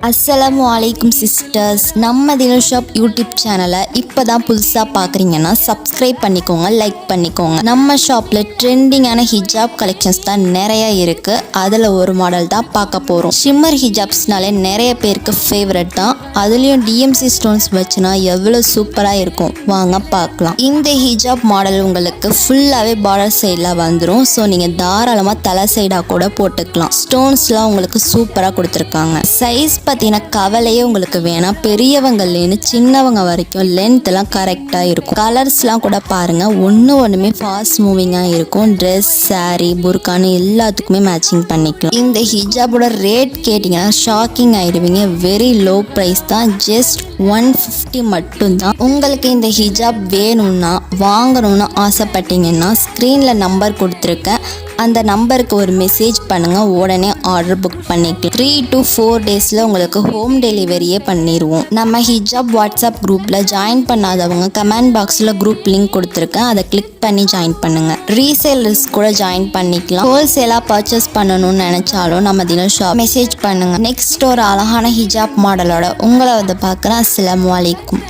அஸ்ஸலாமு அலைக்கும் சிஸ்டர்ஸ். நம்ம தினல் ஷாப் யூடியூப் சேனலை இப்போ தான் புதுசாக பார்க்குறீங்கன்னா சப்ஸ்கிரைப் பண்ணிக்கோங்க, லைக் பண்ணிக்கோங்க. நம்ம ஷாப்பில் ட்ரெண்டிங்கான ஹிஜாப் கலெக்ஷன்ஸ் தான் நிறைய இருக்குது. அதில் ஒரு மாடல் தான் பார்க்க போகிறோம். ஷிம்மர் ஹிஜாப்ஸ்னாலே நிறைய பேருக்கு ஃபேவரட் தான். அதுலேயும் டிஎம்சி ஸ்டோன்ஸ் வச்சுனா எவ்வளோ சூப்பராக இருக்கும், வாங்க பார்க்கலாம். இந்த ஹிஜாப் மாடல் உங்களுக்கு ஃபுல்லாகவே பார்டர் சைடில் வந்துடும். ஸோ நீங்கள் தாராளமாக தலை சைடாக கூட போட்டுக்கலாம். ஸ்டோன்ஸ்லாம் உங்களுக்கு சூப்பராக கொடுத்துருக்காங்க. சைஸ் பார்த்தீங்கன்னா கவலையே உங்களுக்கு வேணாம். பெரியவங்கலேருந்து சின்னவங்க வரைக்கும் லென்த் எல்லாம் கரெக்டாக இருக்கும். கலர்ஸ்லாம் கூட பாருங்க, ஒன்றுமே ஃபாஸ்ட் மூவிங்காக இருக்கும். ட்ரெஸ், சாரீ, புர்கான்னு எல்லாத்துக்குமே மேட்சிங் பண்ணிக்கலாம். இந்த ஹிஜாபோட ரேட் கேட்டிங்கன்னா ஷாக்கிங் ஆயிடுவீங்க. வெரி லோ ப்ரைஸ் தான், ஜஸ்ட் 150 மட்டும்தான். உங்களுக்கு இந்த ஹிஜாப் வேணும்னா வாங்கணும்னு ஆசைப்பட்டீங்கன்னா ஸ்க்ரீனில் நம்பர் கொடுத்துருக்கேன். அந்த நம்பருக்கு ஒரு மெசேஜ் பண்ணுங்கள், உடனே ஆர்டர் புக் பண்ணிக்கலாம். 3 to 4 டேஸில் உங்களுக்கு ஹோம் டெலிவரியே பண்ணிடுவோம். நம்ம ஹிஜாப் வாட்ஸ்அப் குரூப்பில் ஜாயின் பண்ணாதவங்க கமெண்ட் பாக்ஸில் குரூப் லிங்க் கொடுத்துருக்கேன், அதை கிளிக் பண்ணி ஜாயின் பண்ணுங்கள். ரீசேலர்ஸ் கூட ஜாயின் பண்ணிக்கலாம். ஹோல்சேலாக பர்ச்சேஸ் பண்ணணும்னு நினச்சாலும் நம்ம தினம் ஷாப் மெசேஜ் பண்ணுங்கள். நெக்ஸ்ட் ஒரு அழகான ஹிஜாப் மாடலோட உங்களை வந்து பார்க்குறேன். அஸ்ஸலாமு அலைக்கும்.